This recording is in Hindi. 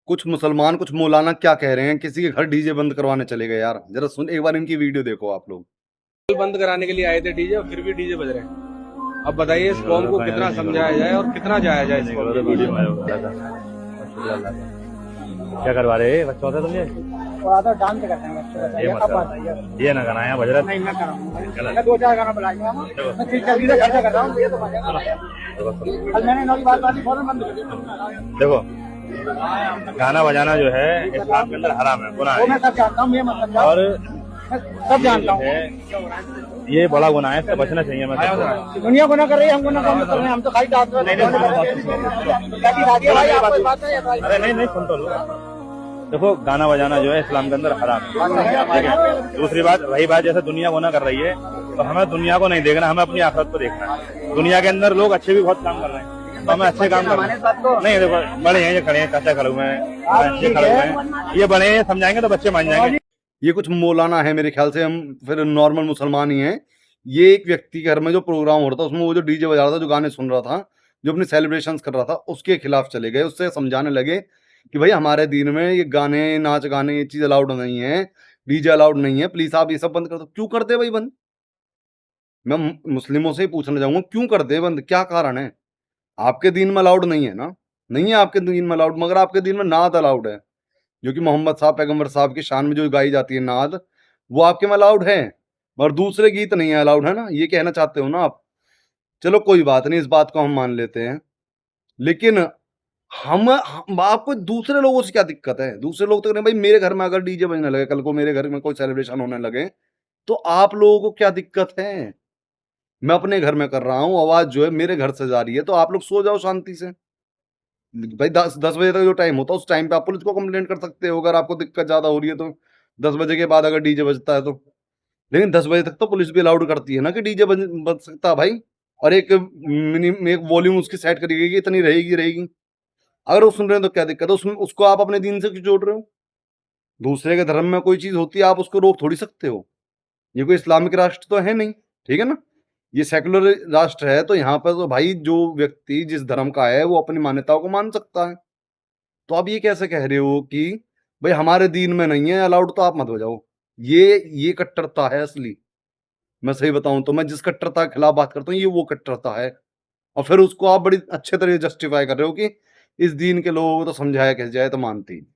कुछ मुसलमान, कुछ मौलाना क्या कह रहे हैं, किसी के घर डीजे बंद करवाने चले गए यार। जरा सुन, एक बार इनकी वीडियो देखो आप लोग। बंद कराने के लिए आए थे डीजे और फिर भी डीजे बज रहे हैं। अब बताइए इस कौम को कितना समझाया जाए और कितना जाया जाए इस कौम को। क्या करवा रहे हैं बच्चों से तुम? डांस करते हैं बच्चों ये मत ये ना गाना है बज रहा। नहीं मैं कराऊंगा, मैं 2-4 गाना बुलाएंगे। मैं ठीक जल्दी से खर्चा कर रहा हूँ, ये तो कल मैंने नई बात बात फौरन बंद कर दी। देखो, गाना बजाना जो है इस्लाम के अंदर हराम है, गुनाह वो मैं सब जानता हूँ, ये मत समझाओ। और मैं सब जानता हूँ, ये बड़ा गुनाह है, इससे बचना चाहिए। मैं दुनिया गुनाह कर रही है, हम गुनाह कम कर रहे हैं। हम तो खाली डांस कर रहे हैं। अरे नहीं सुन तो लो। देखो, गाना बजाना जो है इस्लाम के अंदर हराम है, ठीक है। दूसरी बात, रही बात जैसे दुनिया गुनाह कर रही है, तो हमें दुनिया को नहीं देखना, हमें अपनी आखिरत को देखना है। दुनिया के अंदर लोग अच्छे भी बहुत काम कर रहे हैं, तो हमें अच्छे काम करना है। नहीं देखो, बड़े हैं, ये खड़े हैं, चाचा खड़े हुए हैं, अच्छे खड़े हुए हैं, ये बड़े हैं, समझाएंगे तो बच्चे मान जाएंगे। ये कुछ मौलाना है मेरे ख्याल से, हम फिर नॉर्मल मुसलमान ही हैं। ये एक व्यक्ति के घर में जो प्रोग्राम हो रहा था, उसमें वो जो डीजे बजा रहा था, जो गाने सुन रहा था, जो अपनी सेलिब्रेशंस कर रहा था, उसके खिलाफ चले गए। उससे समझाने लगे कि भाई हमारे दीन में ये गाने, नाच गाने, ये चीज अलाउड नहीं है, डीजे अलाउड नहीं है, प्लीज आप ये सब बंद कर दो। क्यों करते हैं भाई बंद? मैं मुस्लिमों से ही पूछना चाहूंगा, क्यों करते हैं बंद? क्या कारण है? आपके दीन में अलाउड नहीं है ना? नहीं है आपके दीन में अलाउड, मगर आपके दीन में नाद अलाउड है, जो कि मोहम्मद साहब पैगंबर साहब की शान में जो गाई जाती है नाद, वो आपके में अलाउड है, मगर दूसरे गीत नहीं है अलाउड, है ना? ये कहना चाहते हो ना आप? चलो कोई बात नहीं, इस बात को हम मान लेते हैं। लेकिन हम आपको दूसरे लोगों से क्या दिक्कत है? दूसरे लोग तो कह रहे हैं भाई मेरे घर में अगर डीजे बजने लगे, कल को मेरे घर में कोई सेलिब्रेशन होने लगे, तो आप लोगों को क्या दिक्कत है? मैं अपने घर में कर रहा हूँ, आवाज जो है मेरे घर से जा रही है, तो आप लोग सो जाओ शांति से। भाई 10 बजे तक जो टाइम होता है, उस टाइम पे आप पुलिस को कंप्लेंट कर सकते हो, अगर आपको दिक्कत ज्यादा हो रही है तो। 10 बजे के बाद अगर डीजे बजता है तो। लेकिन 10 बजे तक तो पुलिस भी अलाउड करती है ना कि डीजे बज सकता है भाई। और एक मिनिमम एक वॉल्यूम उसकी सेट करी गई कि इतनी रहेगी रहेगी। अगर वो सुन रहे हैं तो क्या दिक्कत है? उसमें उसको आप अपने दीन से क्यों जोड़ रहे हो? दूसरे के धर्म में कोई चीज होती है, आप उसको रोक थोड़ी सकते हो। ये कोई इस्लामिक राष्ट्र तो है नहीं, ठीक है ना? ये सेकुलर राष्ट्र है, तो यहाँ पर तो भाई जो व्यक्ति जिस धर्म का है वो अपनी मान्यताओं को मान सकता है। तो आप ये कैसे कह रहे हो कि भाई हमारे दीन में नहीं है अलाउड, तो आप मत बजाओ? ये कट्टरता है असली। मैं सही बताऊं तो मैं जिस कट्टरता के खिलाफ बात करता हूँ, ये वो कट्टरता है। और फिर उसको आप बड़ी अच्छे तरह जस्टिफाई कर रहे हो कि इस दीन के लोगों को तो समझाया कैसे जाए तो मानते ही नहीं।